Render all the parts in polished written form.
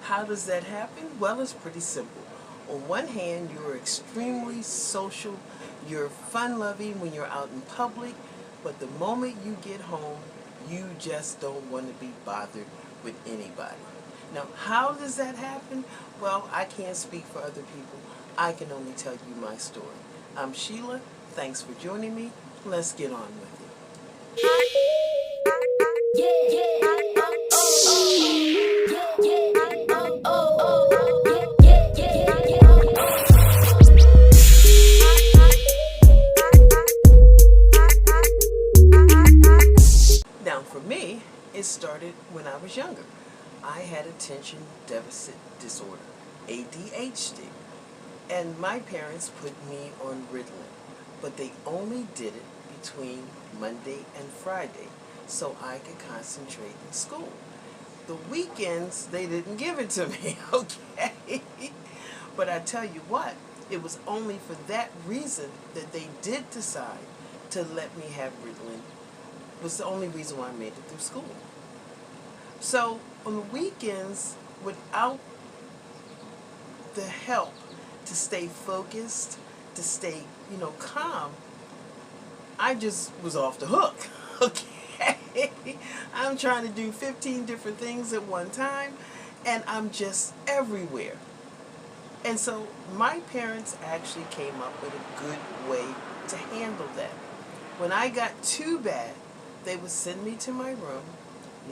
How does that happen? Well, it's pretty simple. On one hand, you're extremely social, you're fun-loving when you're out in public, but the moment you get home, you just don't want to be bothered with anybody. Now, how does that happen? Well, I can't speak for other people. I can only tell you my story. I'm Sheila. Thanks for joining me. Let's get on with it. Now, for me, it started when I was younger. I had attention deficit disorder, ADHD, and my parents put me on Ritalin, but they only did it between Monday and Friday so I could concentrate in school. The weekends, they didn't give it to me, okay? But I tell you what, it was only for that reason that they did decide to let me have Ritalin. It was the only reason why I made it through school. So on the weekends, without the help to stay focused, to stay, calm, I just was off the hook, okay? I'm trying to do 15 different things at one time, and I'm just everywhere. And so my parents actually came up with a good way to handle that. When I got too bad, they would send me to my room,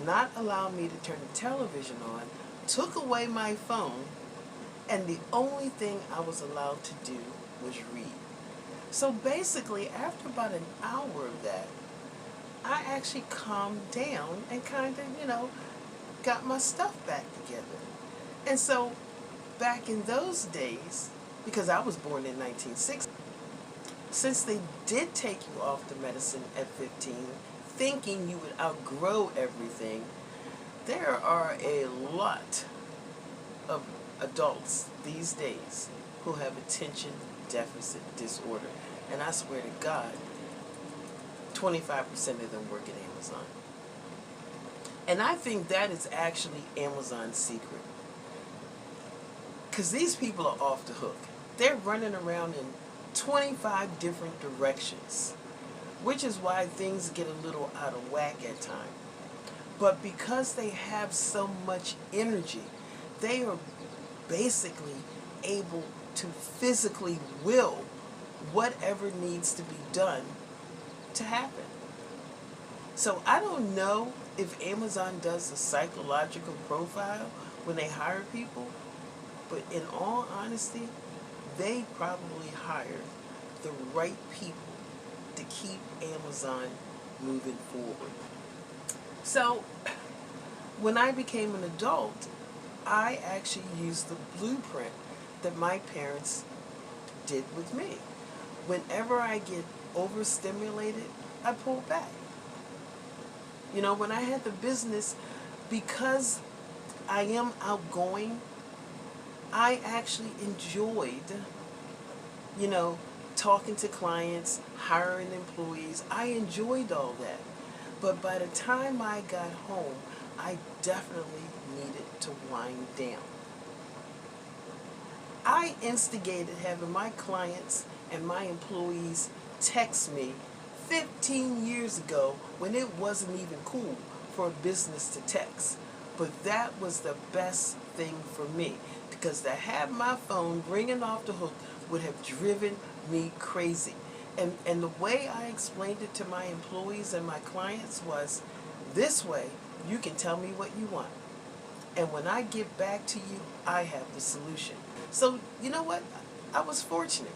not allow me to turn the television on, took away my phone, and the only thing I was allowed to do was read. So basically, after about an hour of that, I actually calmed down and kind of, got my stuff back together. And so back in those days, because I was born in 1960, since they did take you off the medicine at 15, thinking you would outgrow everything, there are a lot of adults these days who have attention deficit disorder. And I swear to God, 25% of them work at Amazon. And I think that is actually Amazon's secret. Because these people are off the hook. They're running around in 25 different directions, which is why things get a little out of whack at times. But because they have so much energy, they are basically able to physically will whatever needs to be done to happen. So I don't know if Amazon does a psychological profile when they hire people, but in all honesty, they probably hire the right people to keep Amazon moving forward. So when I became an adult, I actually used the blueprint that my parents did with me. Whenever I get overstimulated, I pull back. When I had the business, because I am outgoing, I actually enjoyed, talking to clients, hiring employees. I enjoyed all that. But by the time I got home, I definitely needed to wind down. I instigated having my clients and my employees text me 15 years ago when it wasn't even cool for a business to text. But that was the best thing for me, because to have my phone ringing off the hook would have driven me crazy. And the way I explained it to my employees and my clients was, this way you can tell me what you want. And when I get back to you, I have the solution. So you know what? I was fortunate.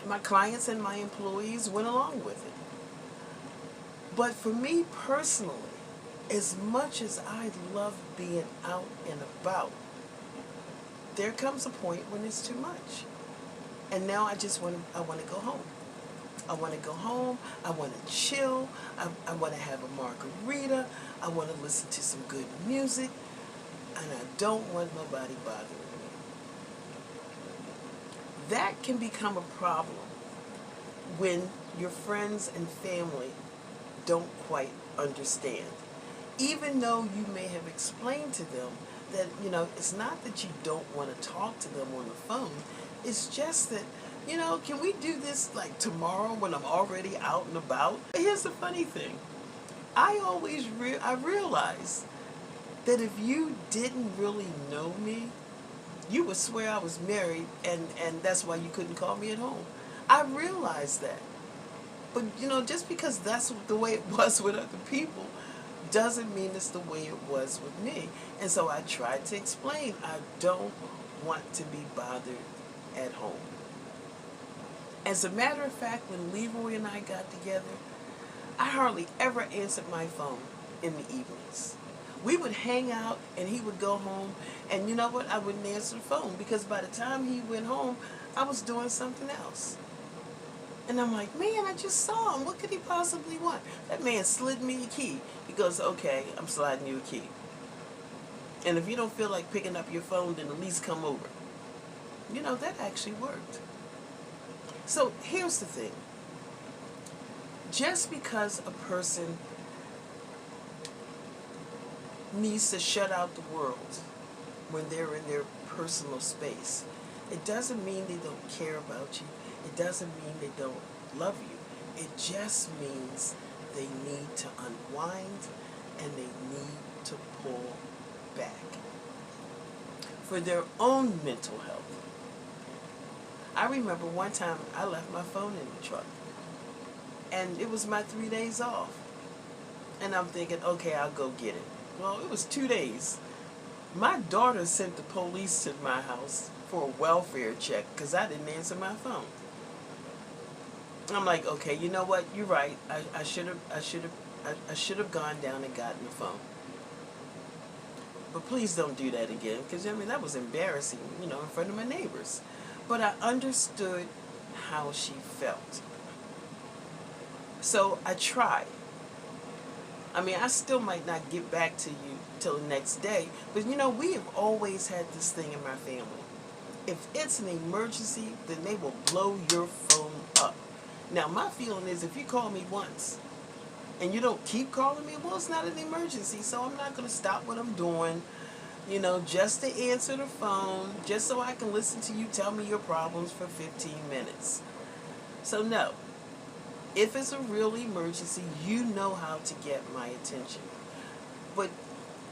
My clients and my employees went along with it. But for me personally, as much as I love being out and about, there comes a point when it's too much. And now I want to go home. I want to go home. I want to chill. I want to have a margarita. I want to listen to some good music. And I don't want nobody bothering me. That can become a problem when your friends and family don't quite understand. Even though you may have explained to them that, it's not that you don't want to talk to them on the phone. It's just that, can we do this like tomorrow when I'm already out and about? Here's the funny thing. I realized that if you didn't really know me, you would swear I was married, and that's why you couldn't call me at home. I realized that. But, just because that's the way it was with other people doesn't mean it's the way it was with me. And so I tried to explain, I don't want to be bothered at home. As a matter of fact, when Leroy and I got together, I hardly ever answered my phone in the evenings. We would hang out and he would go home, and you know what? I wouldn't answer the phone because by the time he went home, I was doing something else. And I'm like, man, I just saw him. What could he possibly want? That man slid me a key. He goes, okay, I'm sliding you a key. And if you don't feel like picking up your phone, then at least come over. That actually worked. So here's the thing. Just because a person needs to shut out the world when they're in their personal space, it doesn't mean they don't care about you. It doesn't mean they don't love you. It just means they need to unwind and they need to pull back for their own mental health. I remember one time I left my phone in the truck, and it was my 3 days off. And I'm thinking, okay, I'll go get it. Well, it was 2 days. My daughter sent the police to my house for a welfare check because I didn't answer my phone. I'm like, okay, you know what? You're right. I should have gone down and gotten the phone. But please don't do that again, because that was embarrassing, in front of my neighbors. But I understood how she felt. So I tried. I still might not get back to you till the next day, but we have always had this thing in my family. If it's an emergency, then they will blow your phone up. Now, my feeling is if you call me once and you don't keep calling me, well, it's not an emergency, so I'm not going to stop what I'm doing, just to answer the phone, just so I can listen to you tell me your problems for 15 minutes. So, no. If it's a real emergency, you know how to get my attention. But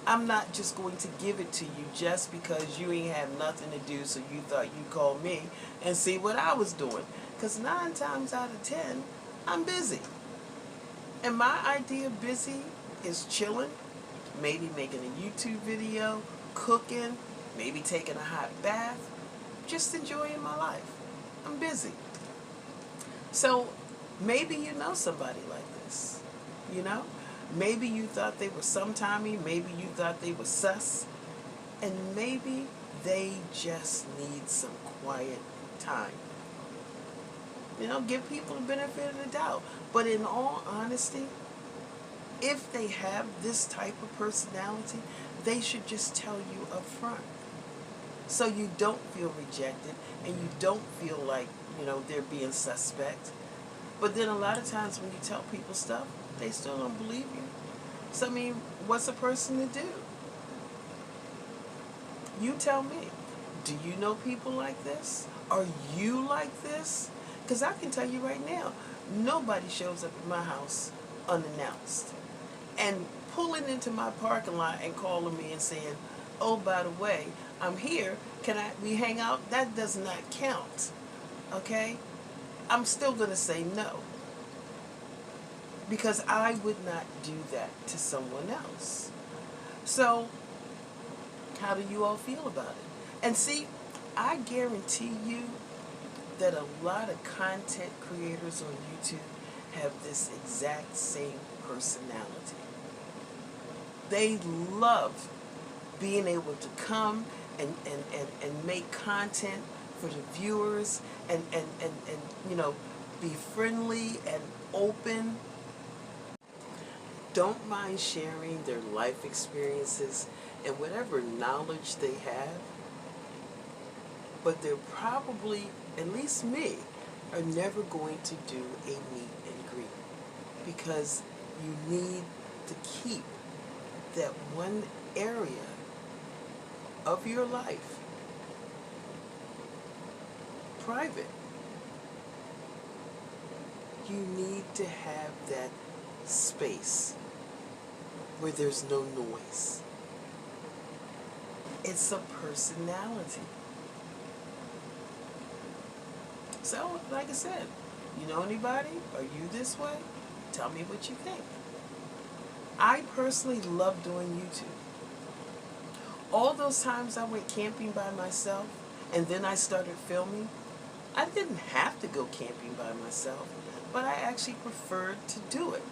I'm not just going to give it to you just because you ain't have nothing to do, so you thought you'd call me and see what I was doing. Because 9 times out of 10, I'm busy. And my idea of busy is chilling, maybe making a YouTube video, cooking, maybe taking a hot bath, just enjoying my life. I'm busy. So maybe you know somebody like this, Maybe you thought they were sometimey, maybe you thought they were sus, and maybe they just need some quiet time. Give people the benefit of the doubt. But in all honesty, if they have this type of personality, they should just tell you up front. So you don't feel rejected and you don't feel like, they're being suspect. But then a lot of times when you tell people stuff, they still don't believe you. So, what's a person to do? You tell me. Do you know people like this? Are you like this? Because I can tell you right now, nobody shows up at my house unannounced. And pulling into my parking lot and calling me and saying, oh, by the way, I'm here, we hang out? That does not count, okay? I'm still going to say no. Because I would not do that to someone else. So, how do you all feel about it? And see, I guarantee you that a lot of content creators on YouTube have this exact same personality. They love being able to come and make content for the viewers and be friendly and open. Don't mind sharing their life experiences and whatever knowledge they have. But they're probably, at least me, are never going to do a meet and greet because you need to keep that one area of your life private. You need to have that space where there's no noise. It's a personality. So, like I said, you know anybody? Are you this way? Tell me what you think. I personally love doing YouTube. All those times I went camping by myself and then I started filming, I didn't have to go camping by myself, but I actually preferred to do it.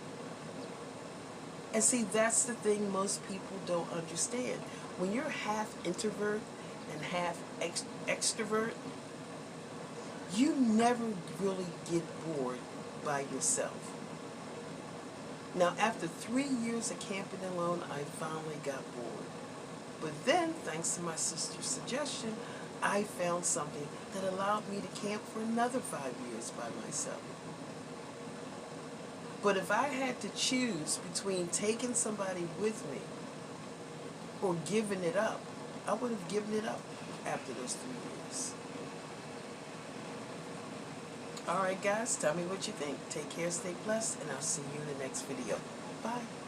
And see, that's the thing most people don't understand. When you're half introvert and half extrovert, you never really get bored by yourself. Now, after 3 years of camping alone, I finally got bored. But then, thanks to my sister's suggestion, I found something that allowed me to camp for another 5 years by myself. But if I had to choose between taking somebody with me or giving it up, I would have given it up after those 3 years. Alright guys, tell me what you think. Take care, stay blessed, and I'll see you in the next video. Bye.